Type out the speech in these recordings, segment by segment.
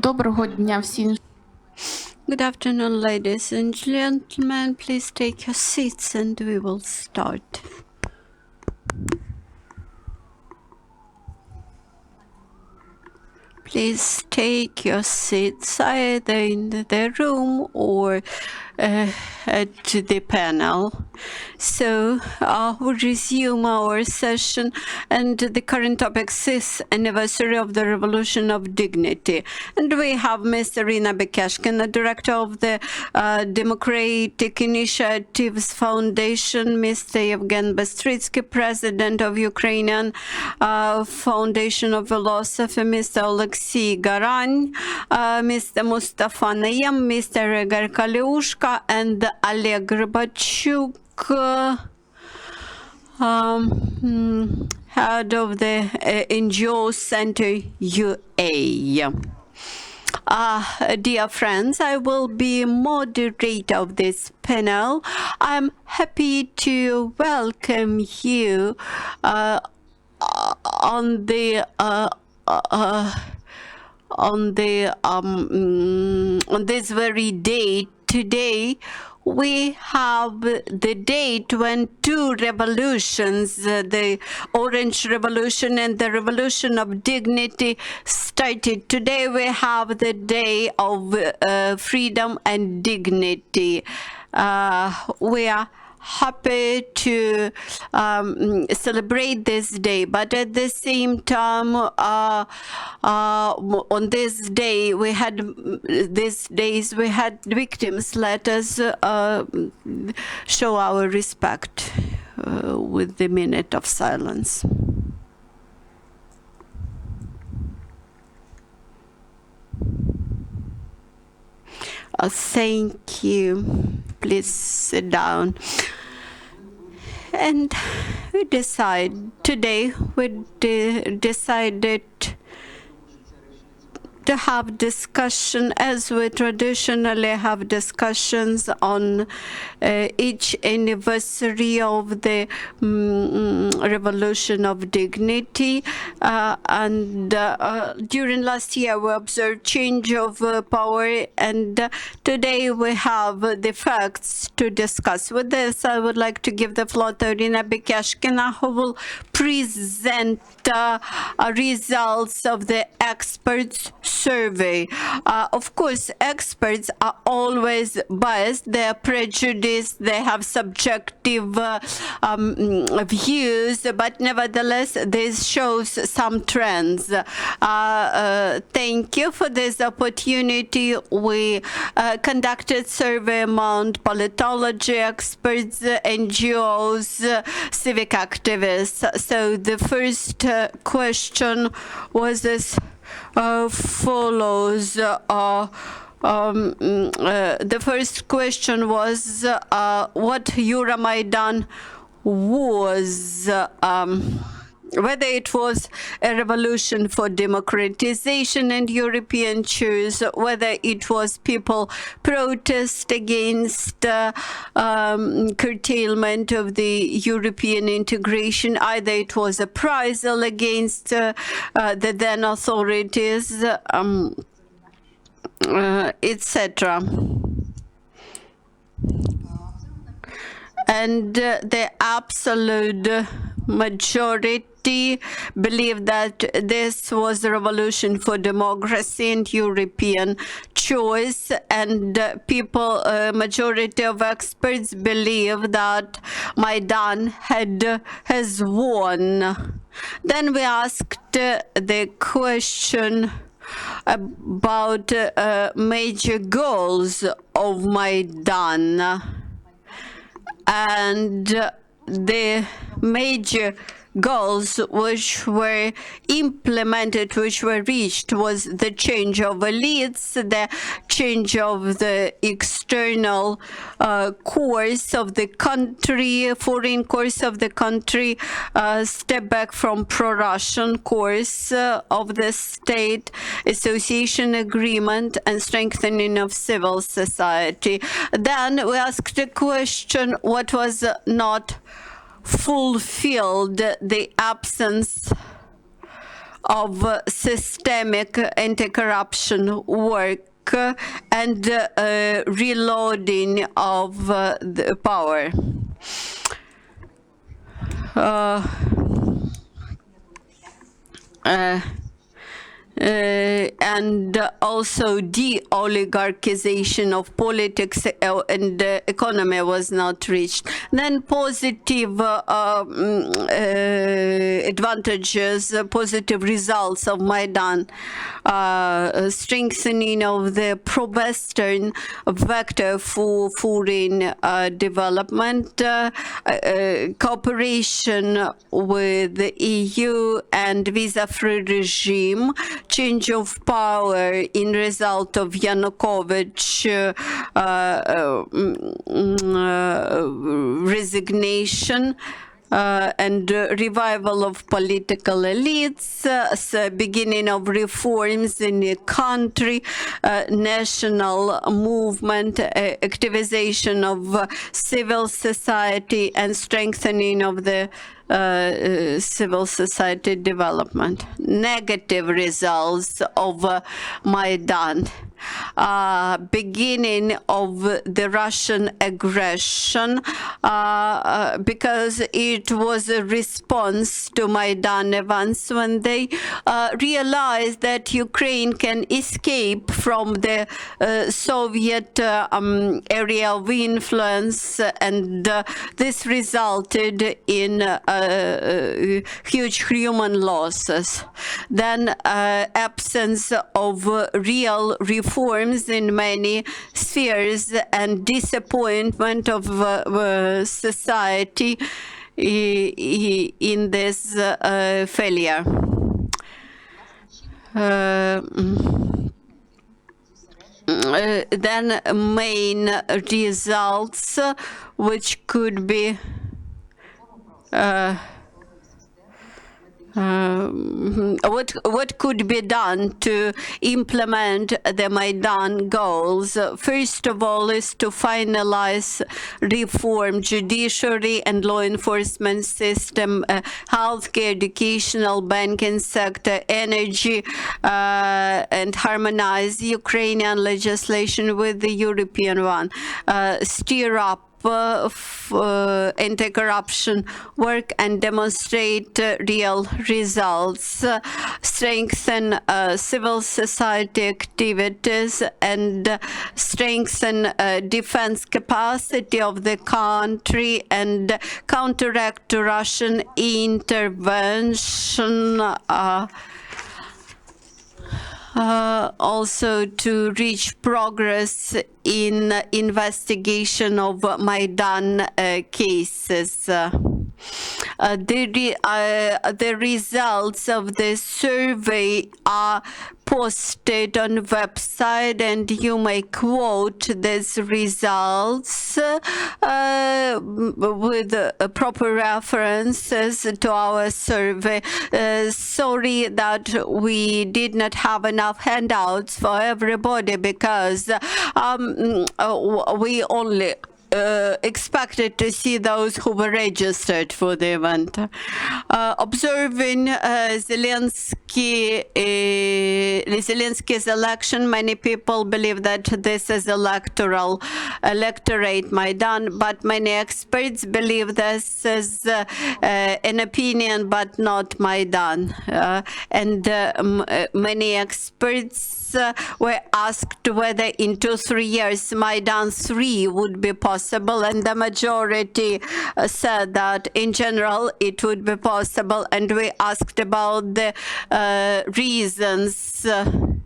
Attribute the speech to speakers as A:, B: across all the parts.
A: Доброго дня всім.
B: Good afternoon, ladies and gentlemen. Please take your seats and we will start. Please take your seats either in the room or at the panel. So we resume our session, and the current topic is anniversary of the Revolution of Dignity. And we have Ms. Iryna Bekeshkina, Director of the Democratic Initiatives Foundation, Mr. Yevgen Bystritsky, President of Ukrainian Foundation of Philosophy, Mr. Oleksiy, Mr. Mustafa Nayyem, Mr. Igor and Oleg Rybachuk, head of the NGO Center UA. Dear friends, I will be moderator of this panel. I'm happy to welcome you on this very day. Today, we have the date when two revolutions, the Orange Revolution and the Revolution of Dignity, started. Today, we have the day of freedom and dignity. We are happy to celebrate this day, but at the same time, on this day, we had victims. Let us show our respect with the minute of silence. Thank you. Please sit down. And today we decided to have discussion, as we traditionally have discussions on each anniversary of the Revolution of Dignity. And during last year, we observed change of power, and today we have the facts to discuss. With this, I would like to give the floor to Iryna Bekeshkina, who will present results of the experts survey. Of course, experts are always biased, they're prejudiced, they have subjective views, but nevertheless, this shows some trends. Thank you for this opportunity. We conducted survey among politology experts, NGOs, civic activists. So the first question was this follows. The first question was what Euromaidan was, whether it was a revolution for democratization and European choice, whether it was people protest against curtailment of the European integration, either it was a reprisal against the then authorities, etc. And the absolute majority believe that this was a revolution for democracy and European choice, and majority of experts believe that Maidan has won. Then we asked the question about major goals of Maidan, and the major goals which were implemented, which were reached, was the change of elites, the change of the external course of the country, foreign course of the country, step back from pro-Russian course of the state, association agreement, and strengthening of civil society. Then we asked the question, what was not fulfilled, the absence of systemic anti-corruption work and reloading of the power. And also de-oligarchization of politics and economy was not reached. Then positive advantages, positive results of Maidan, strengthening of the pro-Western vector for foreign development, cooperation with the EU and visa-free regime, change of power in result of Yanukovych resignation, and revival of political elites, beginning of reforms in the country, national movement, activization of civil society, and strengthening of the civil society development. Negative results of Maidan. Beginning of the Russian aggression, because it was a response to Maidan events when they realized that Ukraine can escape from the Soviet area of influence, and this resulted in huge human losses. Then absence of real reforms in many spheres and disappointment of society in this failure. Then main results which could be what could be done to implement the Maidan goals? First of all, is to finalize reform judiciary and law enforcement system, healthcare, educational, banking sector, energy, and harmonize Ukrainian legislation with the European one. Steer up anti-corruption work and demonstrate real results, strengthen civil society activities, and strengthen defense capacity of the country and counteract Russian intervention. Also to reach progress in investigation of Maidan cases. The results of the survey are posted on website, and you may quote these results with proper references to our survey. Sorry that we did not have enough handouts for everybody, because we only expected to see those who were registered for the event. Observing Zelensky's election, many people believe that this is electorate Maidan, but many experts believe this is an opinion but not Maidan. And many experts were asked whether in 2-3 years Maidan 3 would be possible, and the majority said that in general it would be possible, and we asked about the reasons, and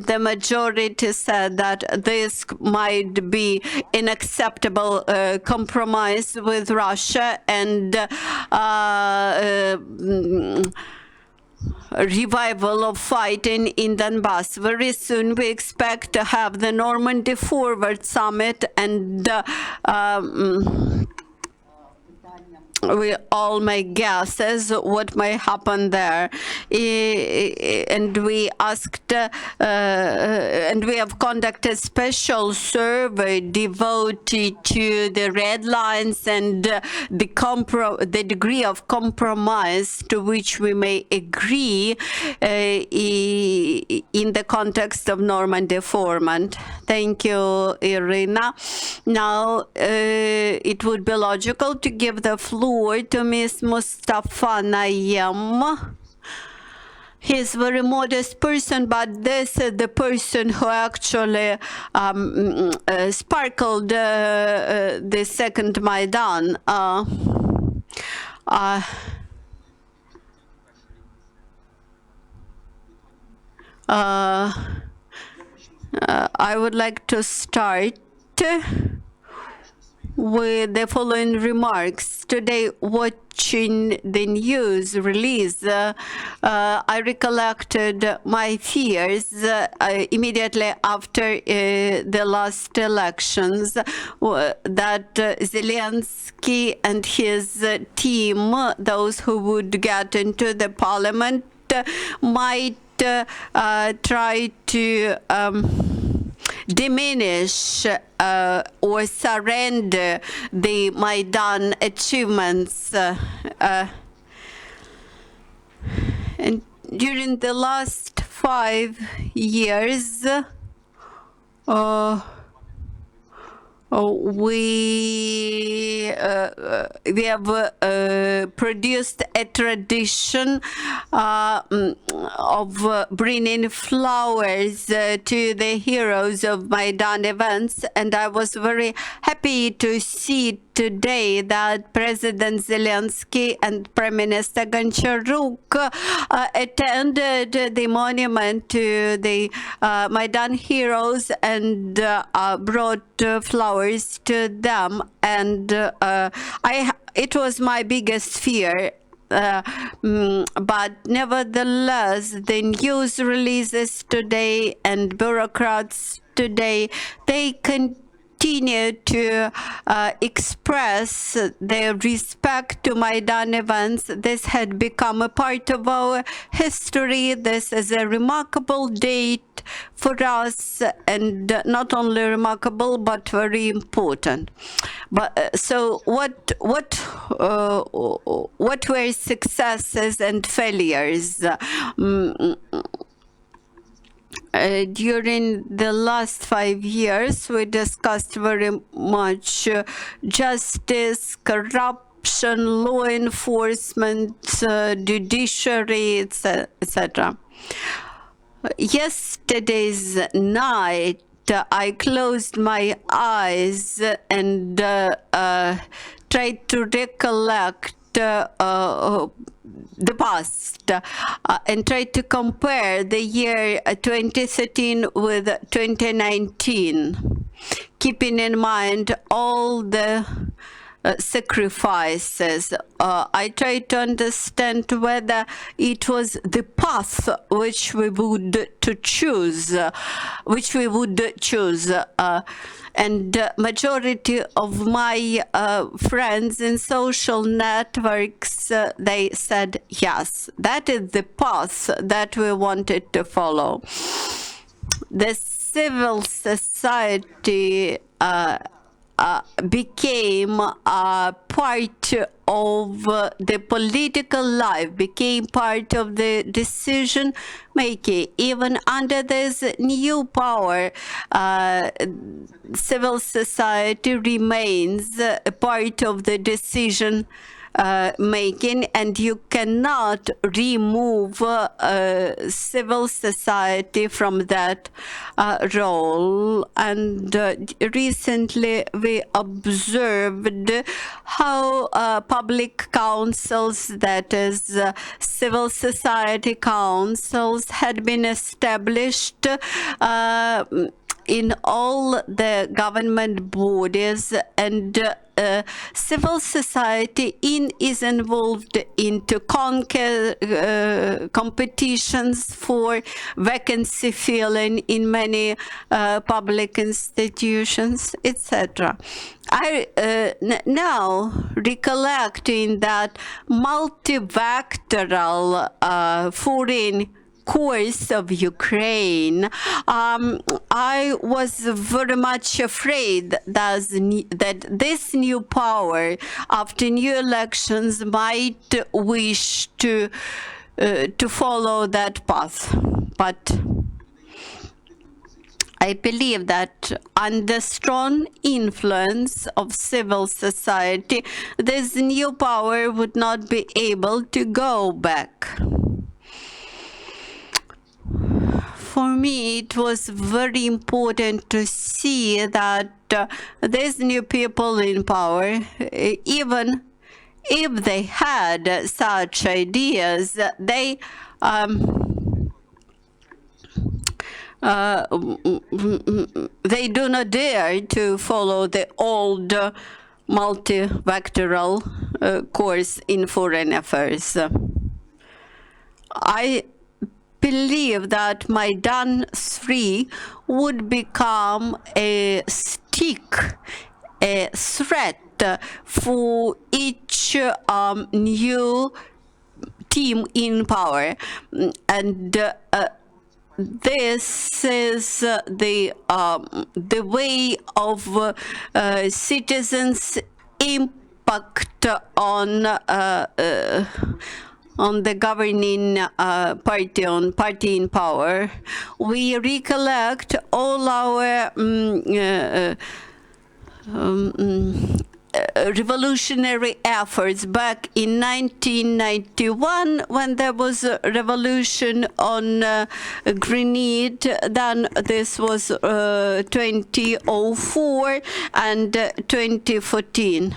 B: the majority said that this might be an acceptable compromise with Russia and revival of fighting in Donbass. Very soon we expect to have the Normandy Forward Summit and we all make guesses what may happen there. And we asked, and we have conducted special survey devoted to the red lines and the degree of compromise to which we may agree in the context of Normandy Format. Thank you, Iryna. Now, it would be logical to give the floor to Ms. Mustafa Nayyem. He's a very modest person, but this is the person who actually sparkled the second Maidan. I would like to start with the following remarks. Today, watching the news release, I recollected my fears immediately after the last elections, that Zelensky and his team, those who would get into the parliament, might try to diminish or surrender the Maidan achievements. And during the last 5 years, we have produced a tradition of bringing flowers to the heroes of Maidan events, and I was very happy to see today that President Zelensky and Prime Minister Kucheriv attended the monument to the Maidan heroes and brought flowers to them. And it was my biggest fear. But nevertheless, the news releases today and bureaucrats today, they continue to express their respect to Maidan events. This had become a part of our history. This is a remarkable date for us, and not only remarkable but very important. But so what were successes and failures? During the last 5 years, we discussed very much justice, corruption, law enforcement, judiciary, etc. Yesterday's night, I closed my eyes and tried to recollect the past and try to compare the year 2013 with 2019, keeping in mind all the sacrifices. I tried to understand whether it was the path which we would choose, and majority of my friends in social networks, they said, yes, that is the path that we wanted to follow. The civil society became a part of the political life, became part of the decision making. Even under this new power, civil society remains a part of the decision making, and you cannot remove civil society from that role. And recently we observed how public councils, that is civil society councils, had been established in all the government bodies, and civil society is involved into competitions for vacancy filling in many public institutions, etc. I now recollecting that multivectoral foreign course of Ukraine, I was very much afraid that this new power, after new elections, might wish to follow that path. But I believe that under strong influence of civil society, this new power would not be able to go back. For me, it was very important to see that these new people in power, even if they had such ideas, they do not dare to follow the old multivectoral course in foreign affairs. I believe that Maidan 3 would become a stick, a threat for each new team in power. And this is the way of citizens' impact on the governing party in power. We recollect all our revolutionary efforts back in 1991 when there was a revolution on Grenade. Then this was 2004 and 2014.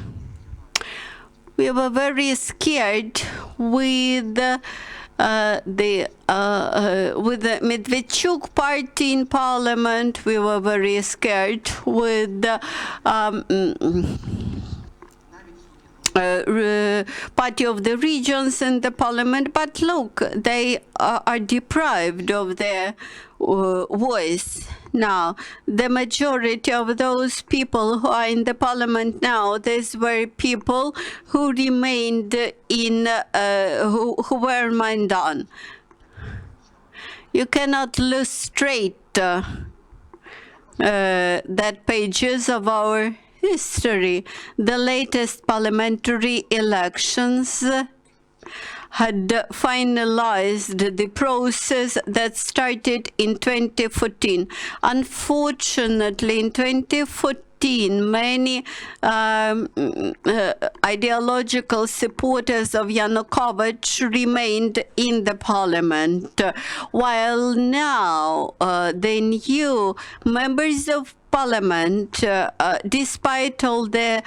B: We were very scared with the Medvedchuk party in parliament. We were very scared with the party of the regions in the parliament. But look, they are deprived of their voice now. The majority of those people who are in the parliament now, these were people who remained in, who were Maidan. You cannot illustrate that pages of our history. The latest parliamentary elections had finalized the process that started in 2014. Unfortunately, in 2014, many ideological supporters of Yanukovych remained in the parliament, while now the new members of parliament, despite all their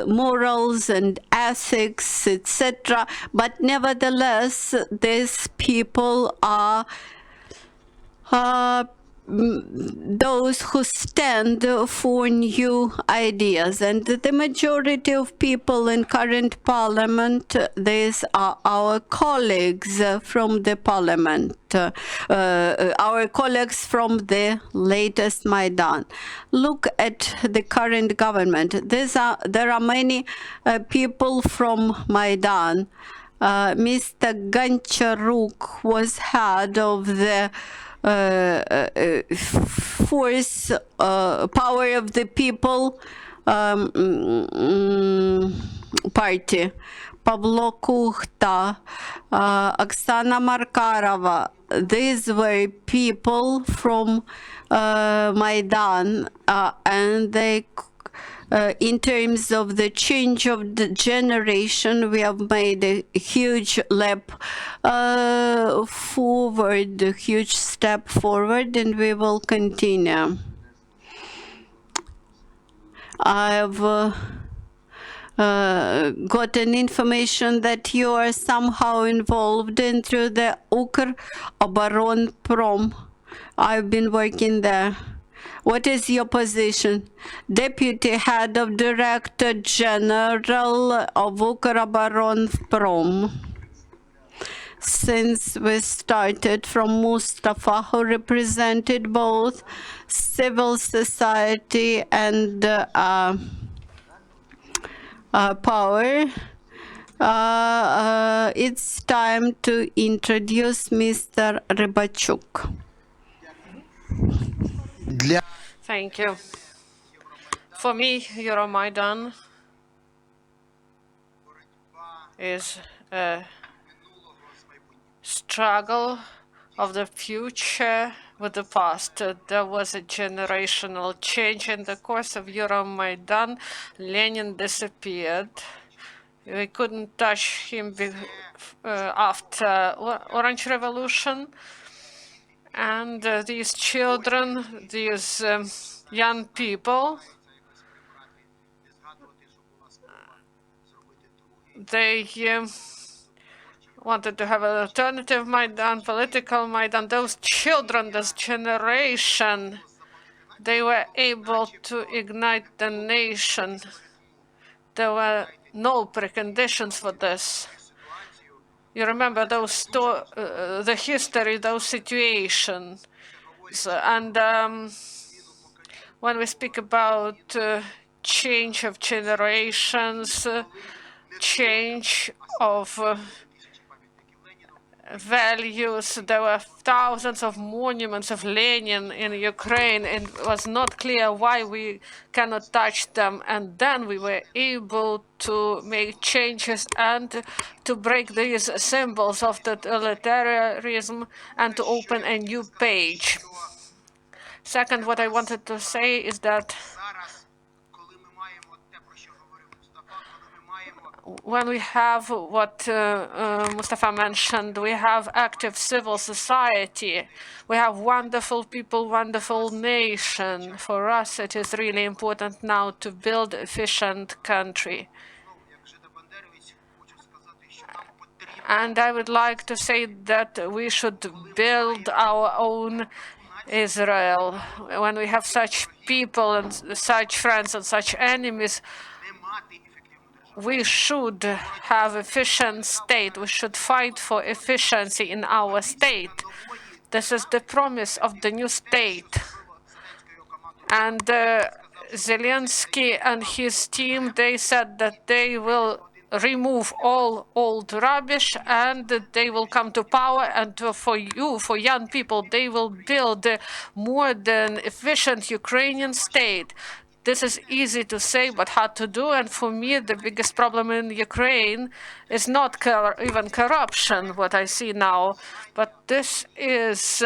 B: morals and ethics, etc., but nevertheless, these people are those who stand for new ideas. And the majority of people in current parliament, these are our colleagues from the parliament, our colleagues from the latest Maidan. Look at the current government. There are many people from Maidan. Mr. Goncharuk was head of the force, power of the people party. Pavlo Kukhta, Oksana Markarova, these were people from Maidan, and they in terms of the change of the generation, we have made a huge leap forward, a huge step forward, and we will continue. I've gotten information that you are somehow involved into the Ukroboronprom. I've been working there. What is your position? Deputy Head of Director General of Ukроборонпром. Since we started from Mustafa, who represented both civil society and power, it's time to introduce Mr. Rybachuk.
A: Thank you. For me, Euromaidan is a struggle of the future with the past. There was a generational change in the course of Euromaidan. Lenin disappeared. We couldn't touch him after Orange Revolution. And these children, these young people, they wanted to have an alternative Maidan, political Maidan. Those children, this generation, they were able to ignite the nation. There were no preconditions for this. You remember those the history, those situations. And when we speak about change of generations, change of values, there were thousands of monuments of Lenin in Ukraine, and it was not clear why we cannot touch them. And then we were able to make changes and to break these symbols of totalitarianism and to open a new page. Second, what I wanted to say is that when we have what Mustafa mentioned, we have active civil society, we have wonderful people, wonderful nation. For us, it is really important now to build an efficient country. And I would like to say that we should build our own Israel. When we have such people and such friends and such enemies, we should have efficient state. We should fight for efficiency in our state. This is the promise of the new state. And Zelensky and his team, they said that they will remove all old rubbish and they will come to power, and for you, for young people, they will build a modern, efficient Ukrainian state. This is easy to say, but hard to do. And for me, the biggest problem in Ukraine is not even corruption, what I see now, but this is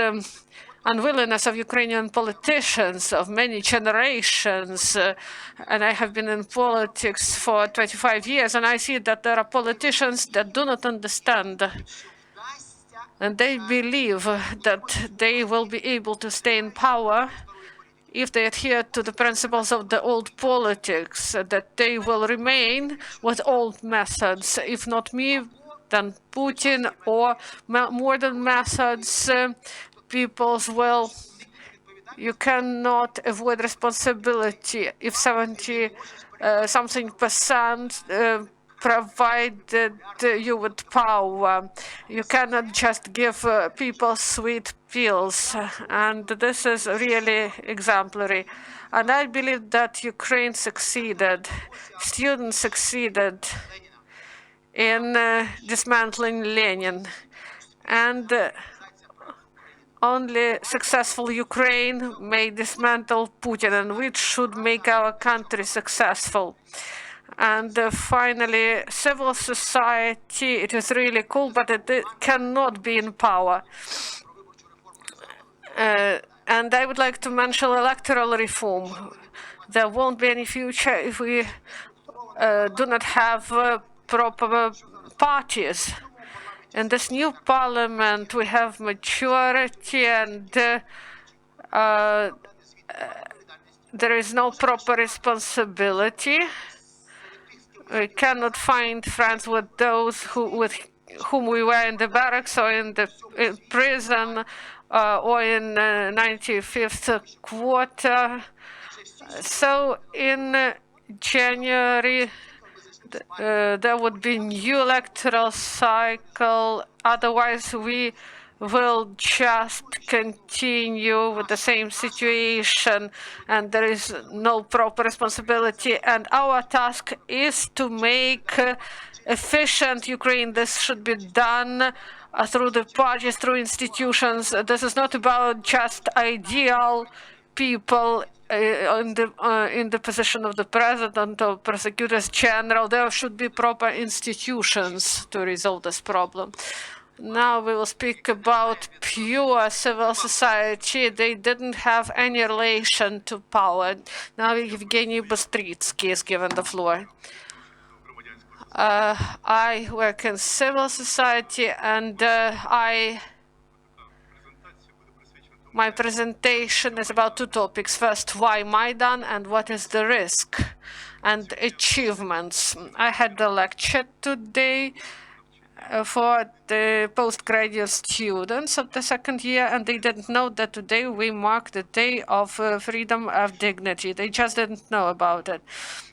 A: unwillingness of Ukrainian politicians of many generations. And I have been in politics for 25 years, and I see that there are politicians that do not understand. And they believe that they will be able to stay in power if they adhere to the principles of the old politics, that they will remain with old methods. If not me, then Putin, or modern methods. People's will. You cannot avoid responsibility if 70-something% provided you with power. You cannot just give people sweet pills, and this is really exemplary. And I believe that Ukraine succeeded, students succeeded in dismantling Lenin, and only successful Ukraine may dismantle Putin, and which should make our country successful. And finally, civil society, it is really cool, but it cannot be in power. And I would like to mention electoral reform. There won't be any future if we do not have proper parties. In this new parliament, we have majority, and there is no proper responsibility. We cannot find friends with those who, with whom we were in the barracks or in the prison or in 95th quarter. So in January, there would be new electoral cycle. Otherwise, we will just continue with the same situation, and there is no proper responsibility. And our task is to make efficient Ukraine. This should be done through the parties, through institutions. This is not about just ideal people in the position of the president or prosecutors general. There should be proper institutions to resolve this problem. Now we will speak about pure civil society. They didn't have any relation to power. Now Evgeny Bystritsky is given the floor. I work in civil society, and my presentation is about two topics. First, why Maidan, and what is the risk and achievements. I had the lecture today for the postgraduate students of the second year, and they didn't know that today we mark the day of freedom of dignity. They just didn't know about it.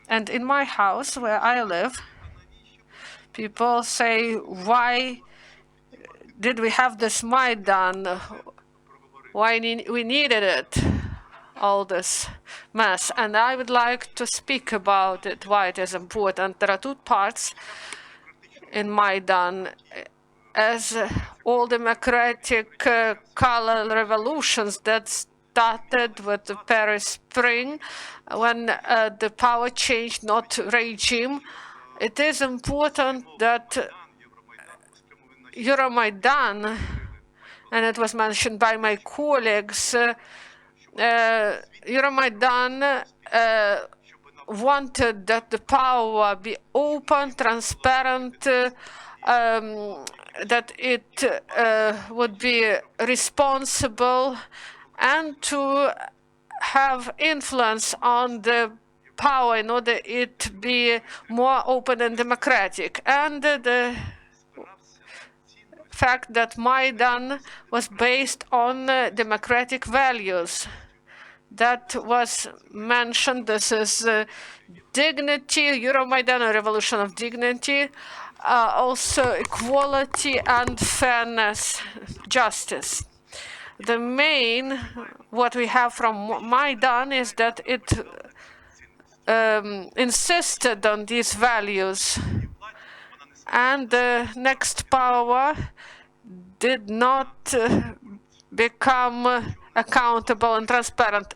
A: And in my house, where I live, people say, why did we have this Maidan? Why we needed it, all this mess. And I would like to speak about it, why it is important. There are two parts in Maidan. As all democratic color revolutions that started with the Paris Spring, when the power changed, not regime, it is important that Euromaidan, and it was mentioned by my colleagues, Euromaidan wanted that the power be open, transparent, that it would be responsible, and to have influence on the power in order it to be more open and democratic. And the fact that Maidan was based on democratic values. That was mentioned. This is dignity, Euromaidan, a revolution of dignity, also equality and fairness, justice. The main, what we have from Maidan is that it insisted on these values. And the next power did not become accountable and transparent.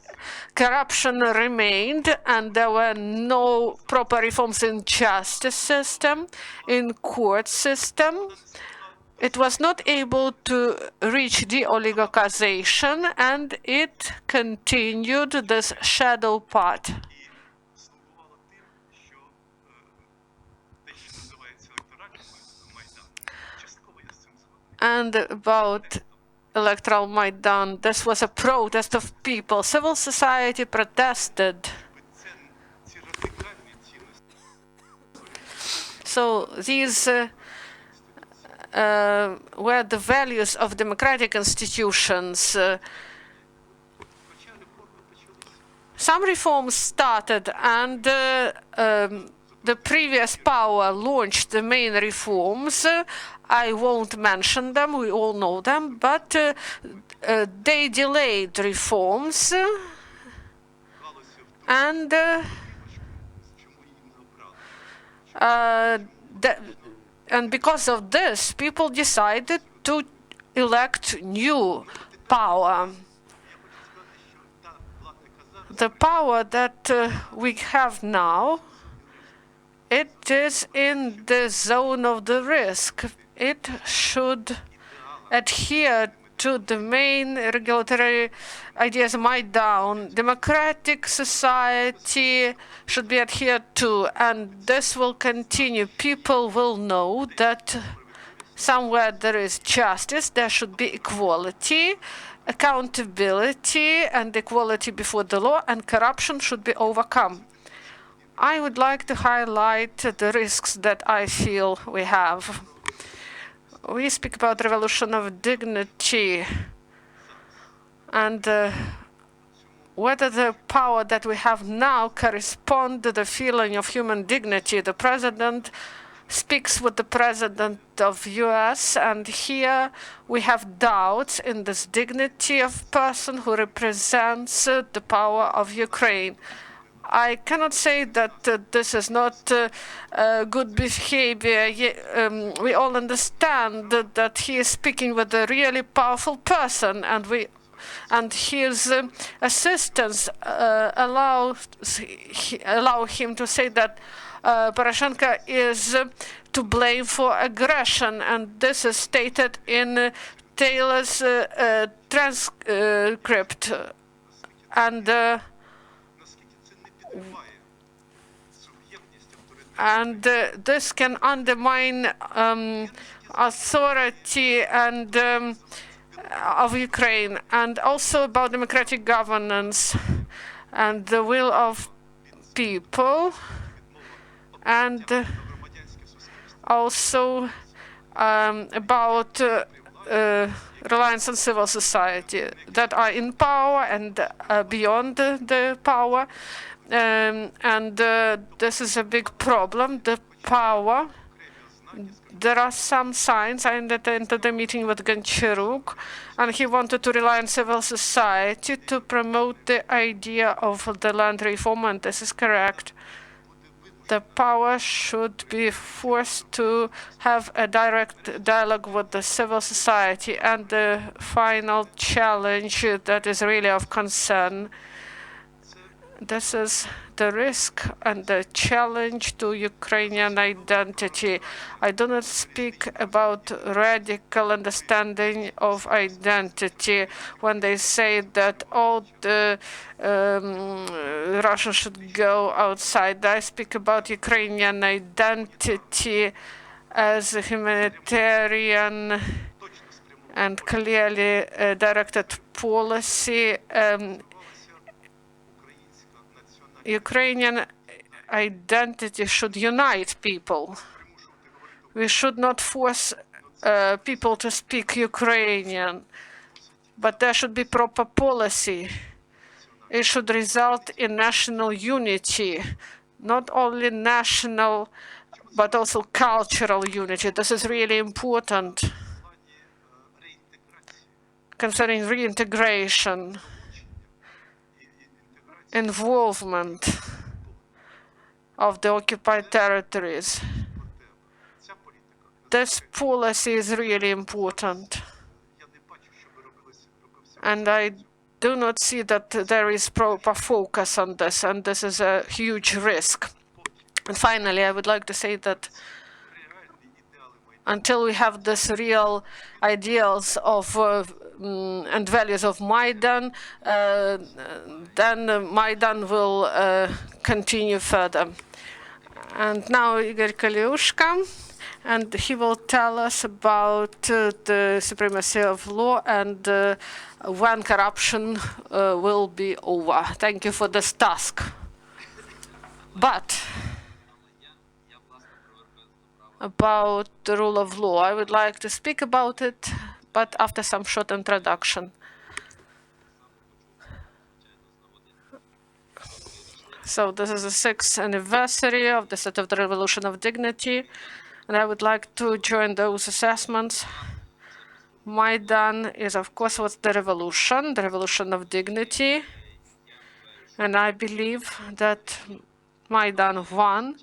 A: Corruption remained, and there were no proper reforms in justice system, in court system. It was not able to reach de-oligarchization, and it continued this shadow part. And about electoral Maidan, this was a protest of people. Civil society protested. So these were the values of democratic institutions. Some reforms started, and the previous power launched the main reforms. I won't mention them, we all know them, but they delayed reforms, and because of this, people decided to elect new power. The power that we have now, it is in the zone of the risk. It should adhere to the main regulatory ideas Maidan. Democratic society should be adhered to, and this will continue. People will know that somewhere there is justice, there should be equality, accountability, and equality before the law, and corruption should be overcome. I would like to highlight the risks that I feel we have. we speak about revolution of dignity and whether the power that we have now corresponds to the feeling of human dignity. The president speaks with the president of US, and here we have doubts in this dignity of person who represents the power of Ukraine. I cannot say that this is not good behavior. We all understand that he is speaking with a really powerful person, and his assistants allow him to say that Poroshenko is to blame for aggression, and this is stated in Taylor's transcript. And this can undermine authority and of Ukraine, and also about democratic governance and the will of people, and also about reliance on civil society that are in power and beyond the power. This is a big problem, the power. There are some signs. I attended the meeting with Kucheriv, and he wanted to rely on civil society to promote the idea of the land reform, and this is correct. The power should be forced to have a direct dialogue with the civil society. And the final challenge that is really of concern, this is the risk and the challenge to Ukrainian identity. I do not speak about radical understanding of identity when they say that all the Russia should go outside. I speak about Ukrainian identity as a humanitarian and clearly directed policy. Ukrainian identity should unite people. We should not force people to speak Ukrainian, but there should be proper policy. It should result in national unity, not only national, but also cultural unity. This is really important concerning reintegration, involvement of the occupied territories. This policy is really important. And I do not see that there is proper focus on this, and this is a huge risk. And finally, I would like to say that until we have this real ideals of and values of Maidan, then Maidan will continue further. And now Igor Kaliushka, and he will tell us about the supremacy of law and when corruption will be over. Thank you for this task. But about the rule of law, I would like to speak about it, but after some short introduction. So this is the 6th anniversary of the start of the Revolution of Dignity, and I would like to join those assessments. Maidan is, of course, was the revolution of dignity, and I believe that Maidan won.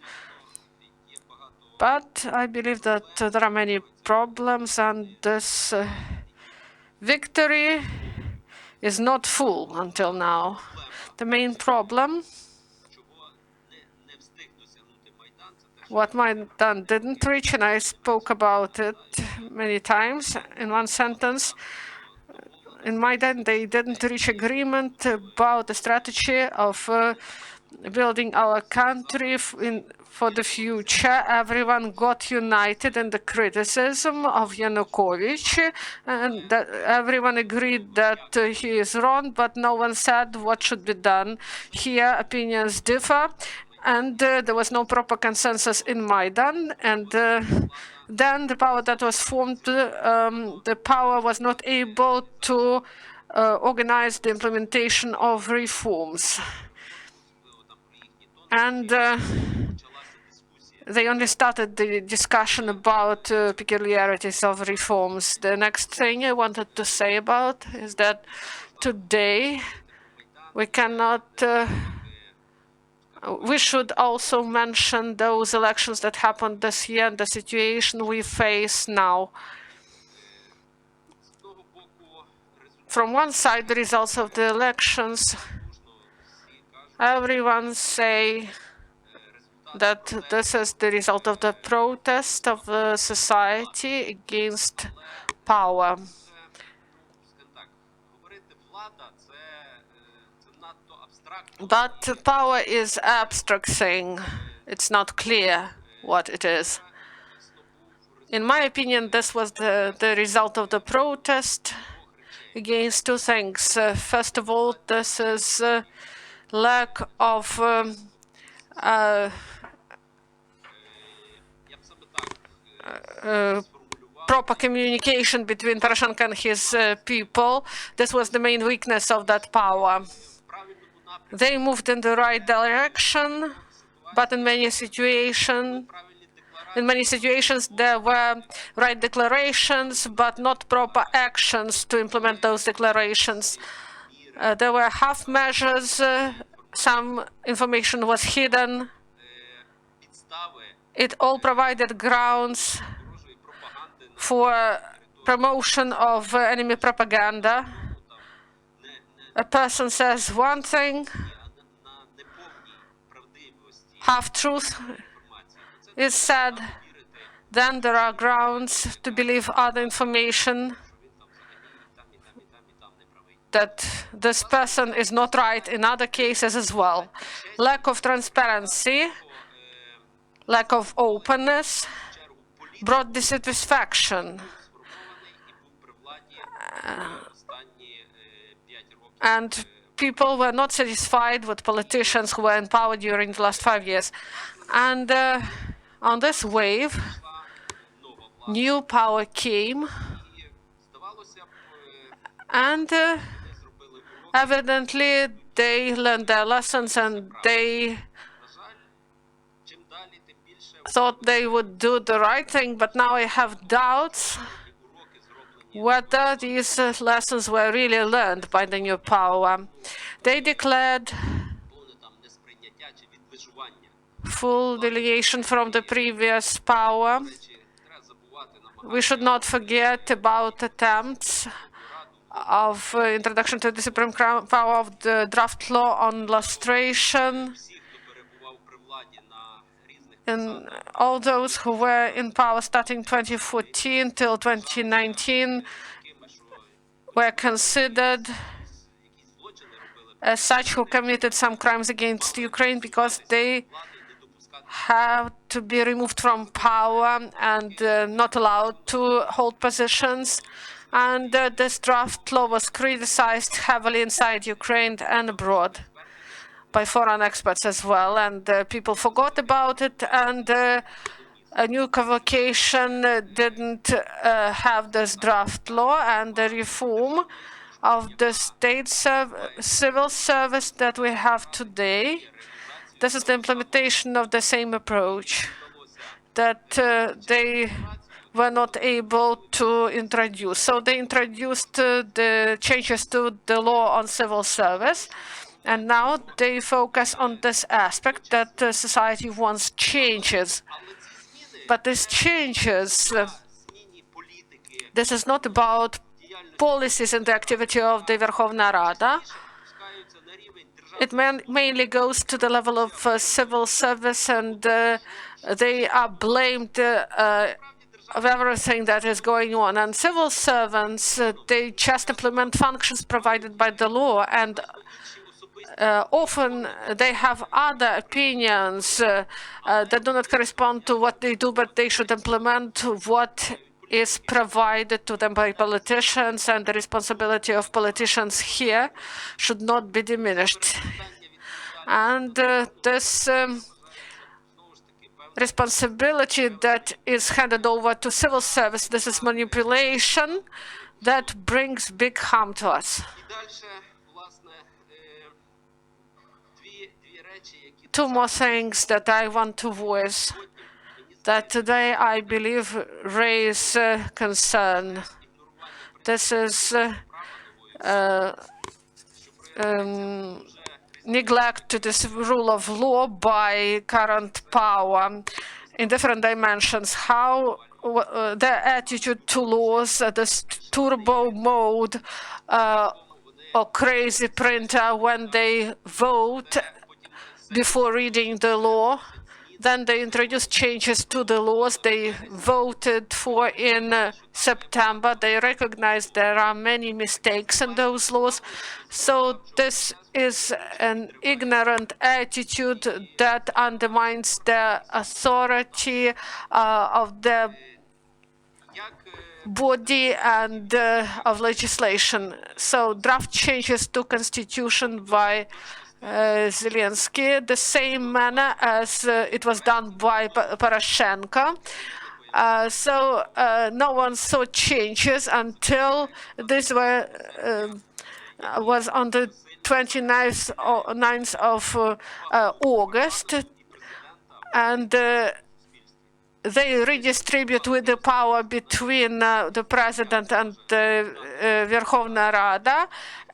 A: But I believe that there are many problems, and this victory is not full until now. The main problem, what Maidan didn't reach, and I spoke about it many times in one sentence. In Maidan, they didn't reach agreement about the strategy of building our country for the future. Everyone got united in the criticism of Yanukovych, and that everyone agreed that he is wrong, but no one said what should be done. Here, opinions differ, And there was no proper consensus in Maidan. And then the power that was formed, the power was not able to organize the implementation of reforms. And they only started the discussion about peculiarities of reforms. The next thing I wanted to say about is that today we cannot, we should also mention those elections that happened this year and the situation we face now. From one side, the results of the elections, everyone say that this is the result of the protest of the society against power. But power is abstract thing. It's not clear what it is. In my opinion, this was the result of the protest against two things. First of all, this is lack of proper communication between Poroshenko and his people. This was the main weakness of that power. They moved in the right direction, but in many situations there were right declarations, but not proper actions to implement those declarations. There were half measures, some information was hidden. It all provided grounds for promotion of enemy propaganda. A person says one thing, half-truth is said, then there are grounds to believe other information that this person is not right in other cases as well. Lack of transparency, lack of openness brought dissatisfaction. And people were not satisfied with politicians who were in power during the last 5 years. And on this wave, new power came, and evidently they learned their lessons and they thought they would do the right thing, but now I have doubts whether these lessons were really learned by the new power. They declared full delegation from the previous power. We should not forget about attempts of introduction to the supreme power of the draft law on lustration. And all those who were in power starting 2014 till 2019 were considered as such who committed some crimes against Ukraine because they have to be removed from power and not allowed to hold positions. And this draft law was criticized heavily inside Ukraine and abroad by foreign experts as well, and people forgot about it, and a new convocation didn't have this draft law, and the reform of the state civil service that we have today, this is the implementation of the same approach that they were not able to introduce. So they introduced the changes to the law on civil service, and now they focus on this aspect that society wants changes. But these changes, this is not about policies and the activity of the Verkhovna Rada. It mainly goes to the level of civil service, and they are blamed of everything that is going on. And civil servants, they just implement functions provided by the law, and often they have other opinions that do not correspond to what they do, but they should implement what is provided to them by politicians, and the responsibility of politicians here should not be diminished. And this responsibility that is handed over to civil service. This is manipulation that brings big harm to us. Two more things that I want to voice that today I believe raise concern. This is neglect to this rule of law by current power in different dimensions. How their attitude to laws, this turbo mode or crazy printer when they vote before reading the law. Then they introduced changes to the laws they voted for in September. They recognized there are many mistakes in those laws. So this is an ignorant attitude that undermines the authority of the body and of legislation. So draft changes to constitution by Zelensky, the same manner as it was done by Poroshenko. So no one saw changes until this was on the 29th of August, and they redistribute with the power between the president and the Verkhovna Rada,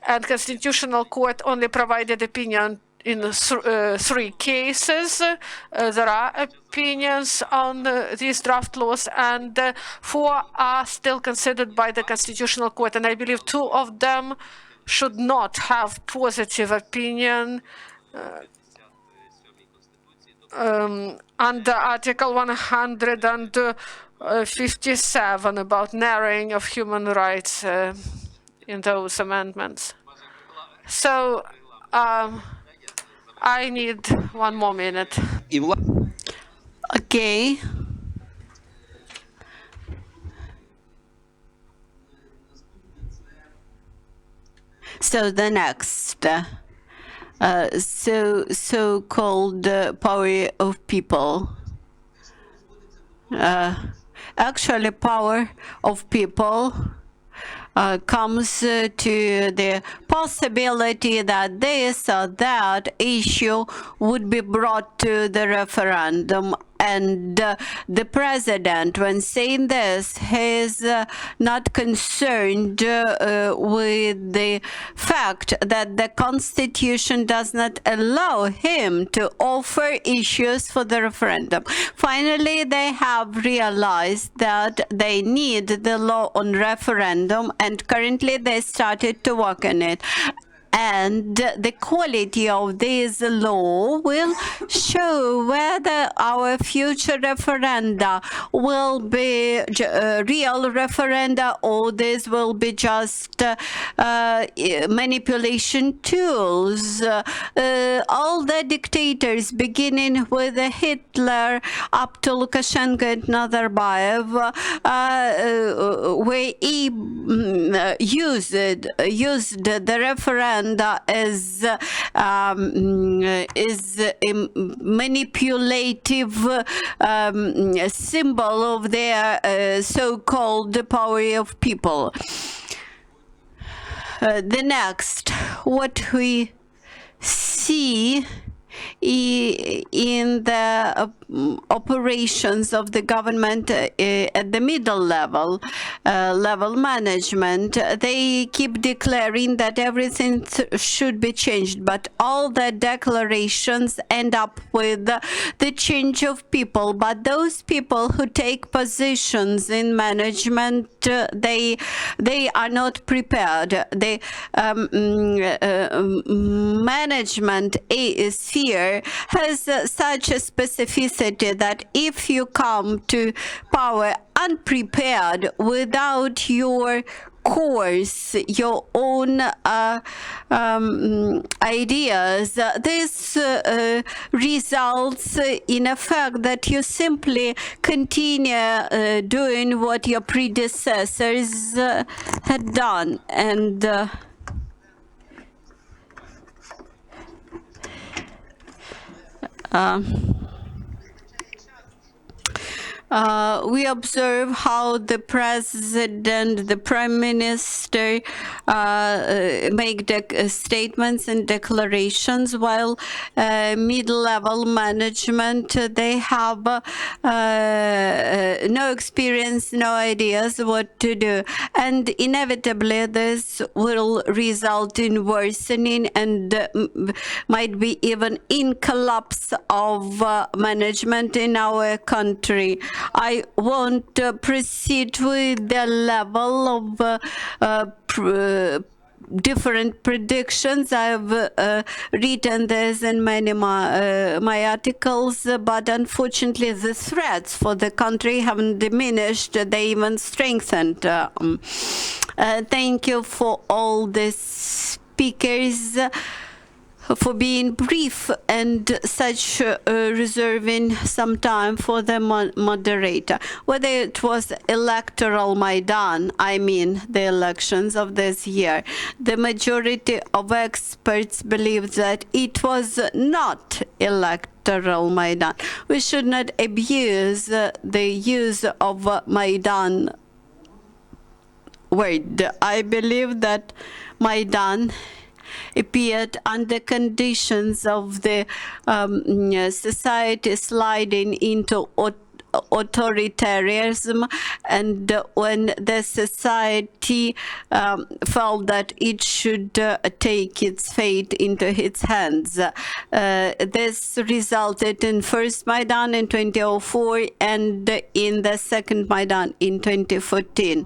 A: and Constitutional Court only provided opinion in 3 cases. There are opinions on these draft laws, and 4 are still considered by the Constitutional Court, and I believe 2 of them should not have positive opinion under Article 157 about narrowing of human rights in those amendments. So I need 1 more minute.
B: Okay. So the next, so-called power of people. Actually, power of people comes to the possibility that this or that issue would be brought to the referendum. And the president, when saying this, is not concerned with the fact that the constitution does not allow him to offer issues for the referendum. Finally, they have realized that they need the law on referendum, and currently they started to work on it. And the quality of this law will show whether our future referenda will be real referenda, or this will be just manipulation tools. All the dictators, beginning with Hitler up to Lukashenko and Nazarbayev, used the referenda is a manipulative symbol of their so-called power of people. The next, what we see in the operations of the government at the middle level, level management, they keep declaring that everything should be changed, but all the declarations end up with the change of people. But those people who take positions in management, they are not prepared. The management sphere has such a specificity that if you come to power unprepared, without your course, your own ideas, this results in a fact that you simply continue doing what your predecessors had done. And we observe how the president, the prime minister make statements and declarations, while mid-level management, they have no experience, no ideas what to do. And inevitably, this will result in worsening and might be even in collapse of management in our country. I won't proceed with the level of different predictions. I've written this in many my articles, but unfortunately the threats for the country haven't diminished, they even strengthened. Thank you for all the speakers for being brief and such reserving some time for the moderator. Whether it was electoral Maidan, I mean the elections of this year, the majority of experts believe that it was not electoral Maidan. We should not abuse the use of Maidan word. I believe that Maidan appeared under conditions of the society sliding into authoritarianism, and when the society felt that it should take its fate into its hands. This resulted in first Maidan in 2004 and in the second Maidan in 2014.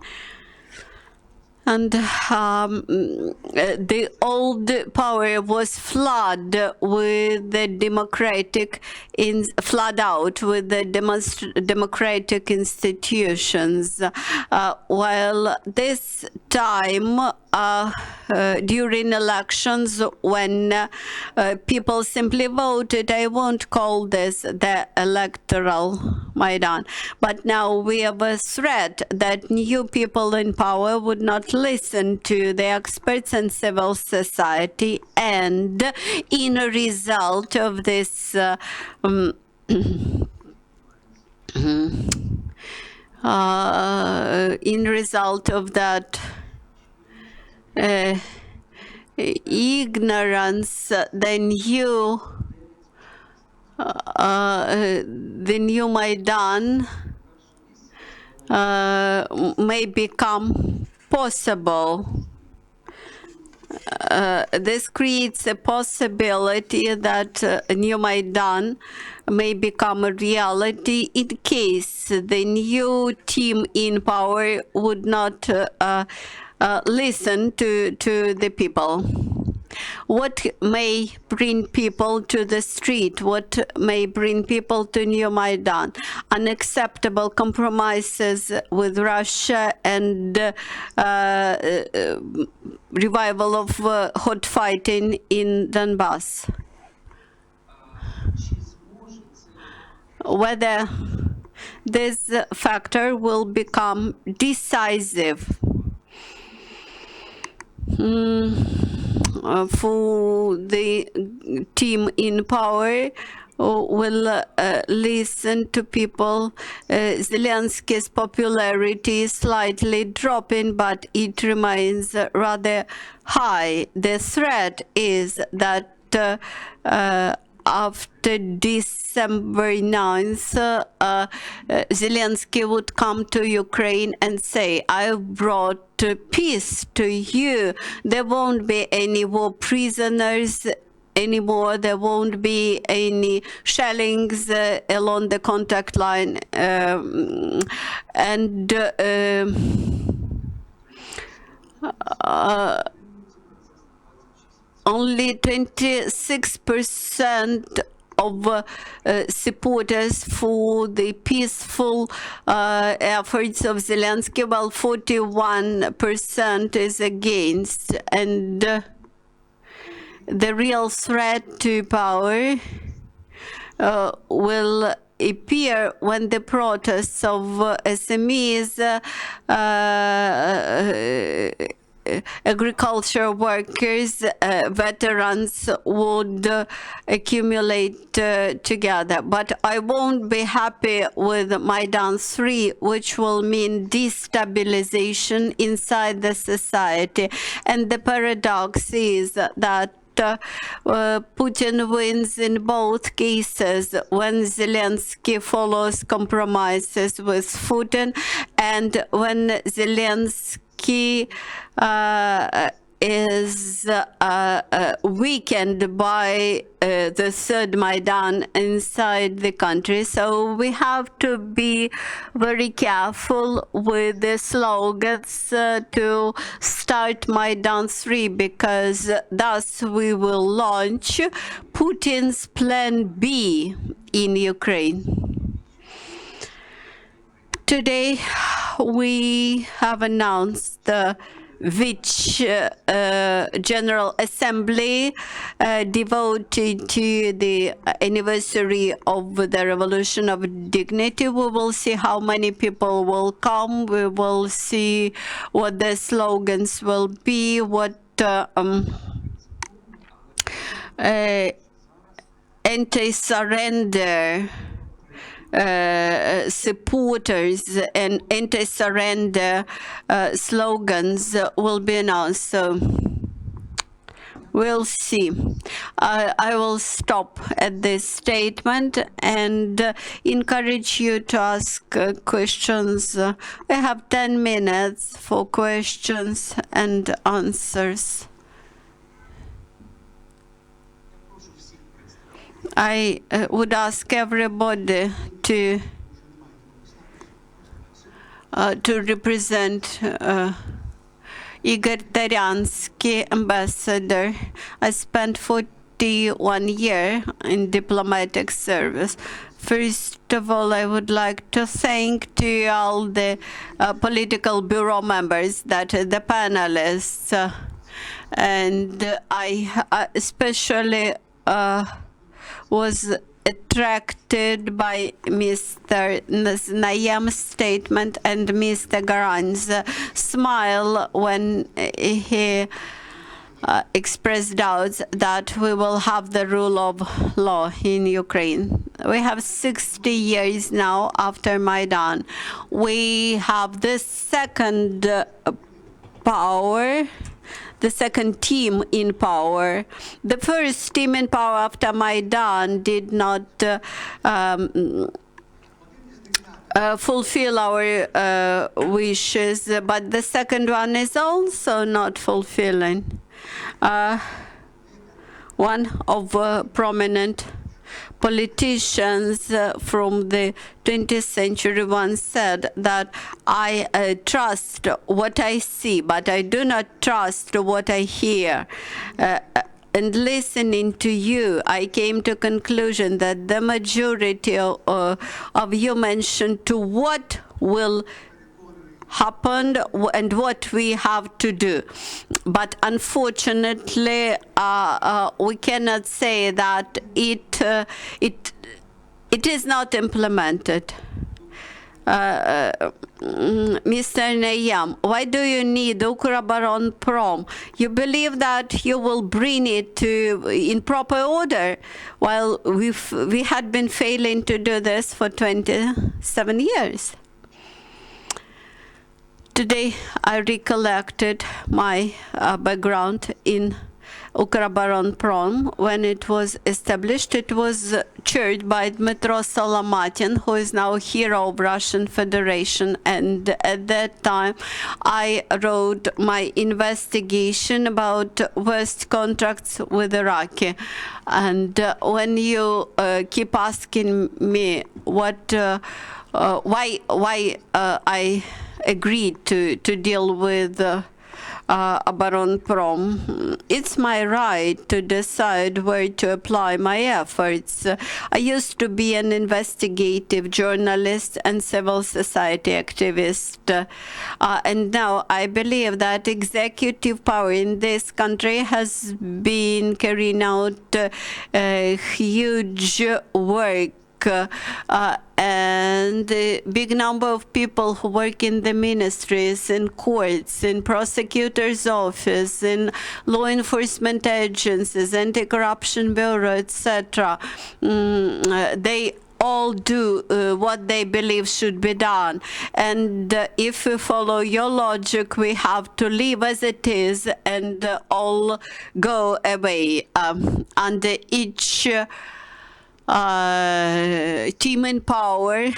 B: And the old power was flooded with the flood out with the democratic institutions, while this time during elections when people simply voted, I won't call this the electoral Maidan, but now we have a threat that new people in power would not listen to the experts and civil society, and in a result of this in result of that ignorance, then the new Maidan may become possible. This creates a possibility that a new Maidan may become a reality in case the new team in power would not listen to the people. What may bring people to the street? What may bring people to New Maidan? Unacceptable compromises with Russia and revival of hot fighting in Donbass. Whether this factor will become decisive for the team in power will listen to people. Zelensky's popularity is slightly dropping, but it remains rather high. The threat is that after December 9th, Zelensky would come to Ukraine and say, I brought peace to you. There won't be any war prisoners anymore. There won't be any shellings along the contact line. Only 26% of supporters for the peaceful efforts of Zelensky, while 41% is against. And the real threat to power will appear when the protests of SMEs agriculture workers, veterans would accumulate together. But I won't be happy with Maidan 3, which will mean destabilization inside the society. And the paradox is that Putin wins in both cases when Zelensky follows compromises with Putin, and when Zelensky is weakened by the third Maidan inside the country. So we have to be very careful with the slogans to start Maidan 3, because thus we will launch Putin's plan B in Ukraine. Today we have announced which General Assembly devoted to the anniversary of the Revolution of Dignity. We will see how many people will come. We will see what the slogans will be, what anti-surrender supporters and anti-surrender slogans will be announced. So we'll see. I will stop at this statement and encourage you to ask questions. We have 10 minutes for questions and answers. I would ask everybody to represent Igor Tariansky, ambassador. I spent 41 years in diplomatic service. First of all, I would like to thank to all the political bureau members, that the panelists, and I especially was attracted by Mr. Nayyem's statement and Mr. Garan's smile when he expressed doubts that we will have the rule of law in Ukraine. We have 60 years now after Maidan. We have the second power, the second team in power. The first team in power after Maidan did not fulfill our wishes, but the second one is also not fulfilling. One of prominent politicians from the 20th century once said that I trust what I see, but I do not trust what I hear. And listening to you, I came to conclusion that the majority of you mentioned to what will happen and what we have to do. But unfortunately, we cannot say that it is not implemented. Mr. Nayyem, why do you need Ukроборонпром? You believe that you will bring it in proper order, while we had been failing to do this for 27 years. Today, I recollected my background in Ukроборонпром. When it was established, it was chaired by Dmytro Solomatin, who is now hero of Russian Federation. And at that time, I wrote my investigation about West contracts with Iraqi. And when you keep asking me why I agreed to deal with Baronprom, it's my right to decide where to apply my efforts. I used to be an investigative journalist and civil society activist, and now I believe that executive power in this country has been carrying out huge work and a big number of people who work in the ministries, in courts, in prosecutor's office, in law enforcement agencies, anti-corruption bureau, etc. They all do what they believe should be done. And if we follow your logic, we have to leave as it is and all go away. Under each team in power,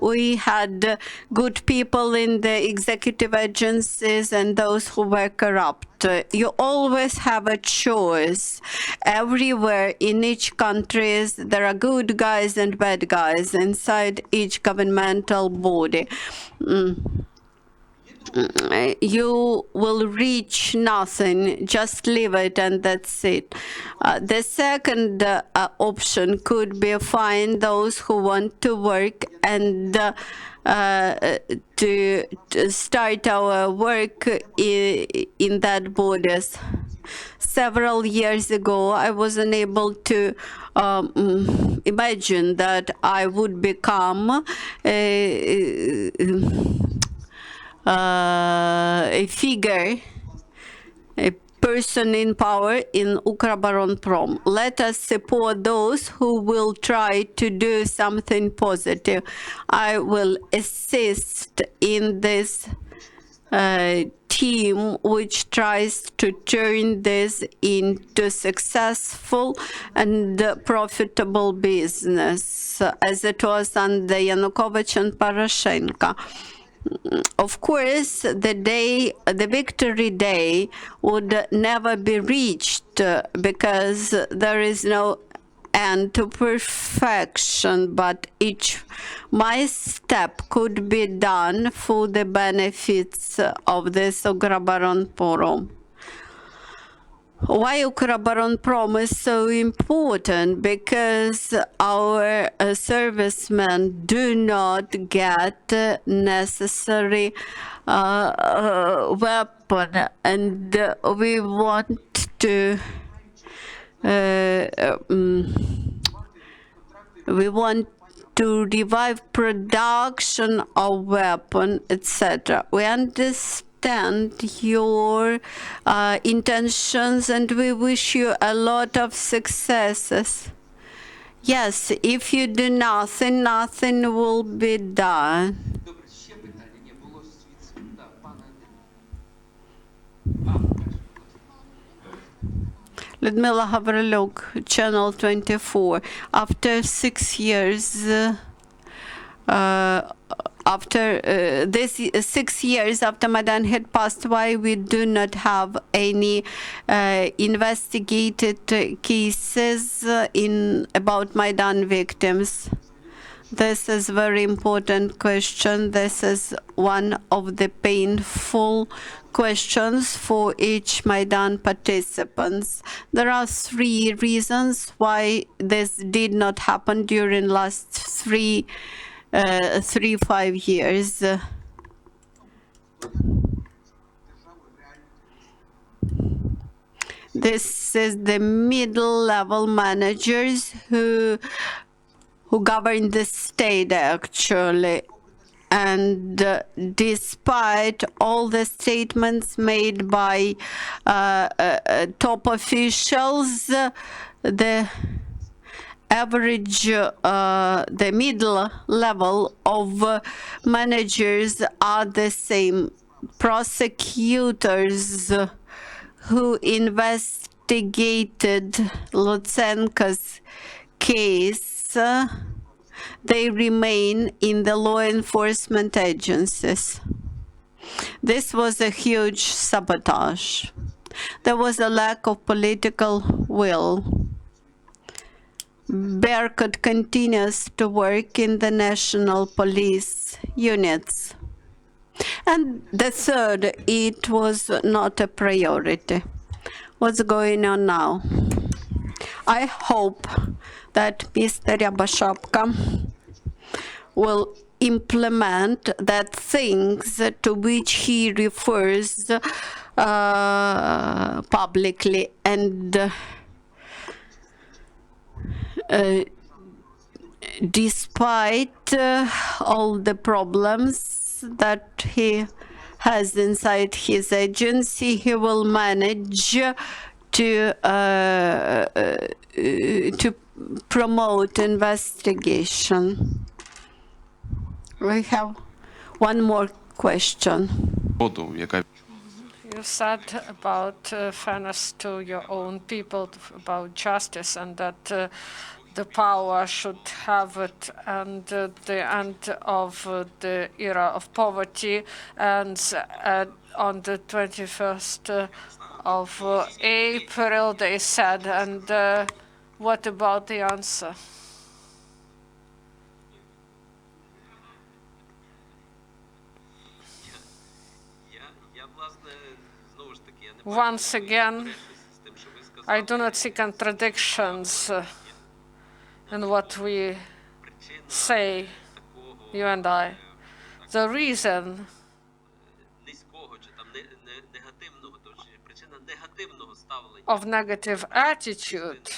B: we had good people in the executive agencies and those who were corrupt. You always have a choice. Everywhere in each country there are good guys and bad guys inside each governmental body. You will reach nothing, just leave it and that's it. The second option could be find those who want to work and to start our work in that borders. Several years ago, I wasn't able to imagine that I would become a figure, a person in power in Ukroboronprom. Let us support those who will try to do something positive. I will assist in this team which tries to turn this into successful and profitable business, as it was under Yanukovych and Poroshenko. Of course, the victory day would never be reached because there is no end to perfection, but each my step could be done for the benefits of this Ukroboronprom. Why Ukroboronprom is so important? Because our servicemen do not get necessary weapon, and we want to revive production of weapon, etc. We understand your intentions and we wish you a lot of successes. Yes, if you do nothing, nothing will be done. Людмила Гаврилюк, Channel 24. After 6 years, this 6 years after Maidan had passed, why we do not have any investigated cases about Maidan victims? This is a very important question. This is one of the painful questions for each Maidan participants. There are 3 reasons why this did not happen during last 5 years. This is the middle-level managers who govern the state, actually. And despite all the statements made by top officials, the average, the middle level of managers are the same. Prosecutors who investigated Lutsenko's case, they remain in the law enforcement agencies. This was a huge sabotage. There was a lack of political will. Berkut continues to work in the national police units. And the third, it was not a priority. What's going on now? I hope that Mr. Rybachuk will implement that things to which he refers publicly and despite all the problems that he has inside his agency, he will manage to promote investigation. We have one more question.
A: You said about fairness to your own people, about justice, and that the power should have it, and the end of the era of poverty, and on the 21st of April, they said. And what about the answer? Once again, I do not see contradictions in what we say, you and I. The reason of negative attitude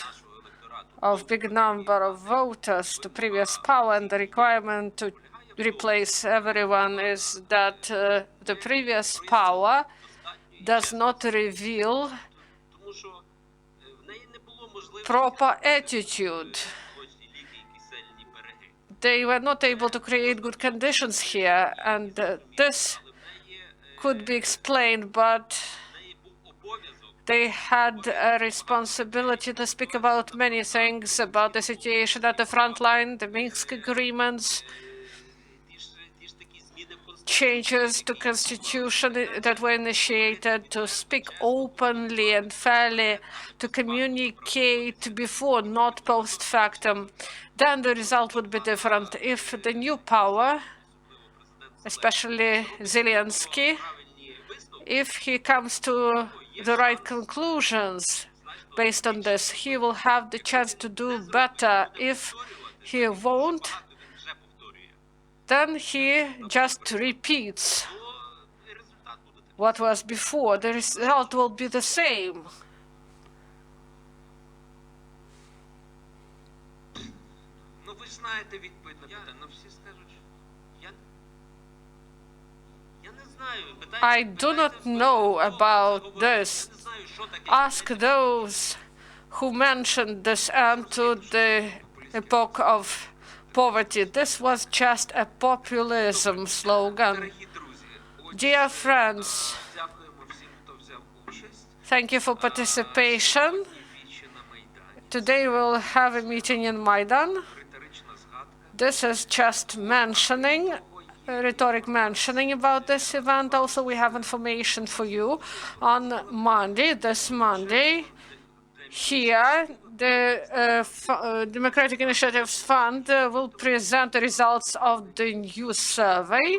A: of big number of voters to previous power and the requirement to replace everyone is that the previous power does not reveal proper attitude. They were not able to create good conditions here, and this could be explained, but they had a responsibility to speak about many things, about the situation at the front line, the Minsk agreements, changes to constitution that were initiated, to speak openly and fairly, to communicate before, not post factum. Then the result would be different. If the new power, especially Zelensky, if he comes to the right conclusions based on this, he will have the chance to do better. If he won't, then he just repeats what was before. The result will be the same. I do not know about this. Ask those who mentioned this end to the epoch of poverty. This was just a populism slogan. Dear friends, thank you for participation. Today we'll have a meeting in Maidan. This is just mentioning, rhetoric mentioning about this event. Also, we have information for you on Monday, this Monday. Here, the Democratic Initiatives Fund will present the results of the new survey,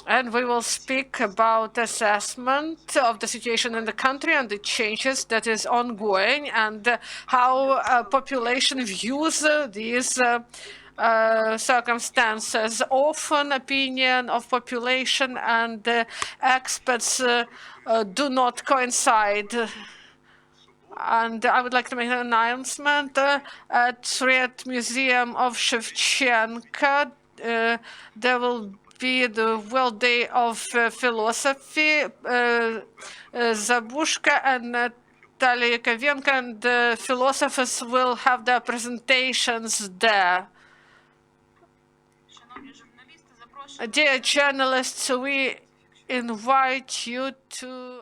A: and we will speak about assessment of the situation in the country and the changes that is ongoing, and how population views these circumstances. Often opinion of population and experts do not coincide. And I would like to make an announcement at Red Museum of Shevchenko. There will be the World Day of Philosophy. Zabushka and Natalia Yakovenko and the philosophers will have their presentations there. Dear journalists, we invite you to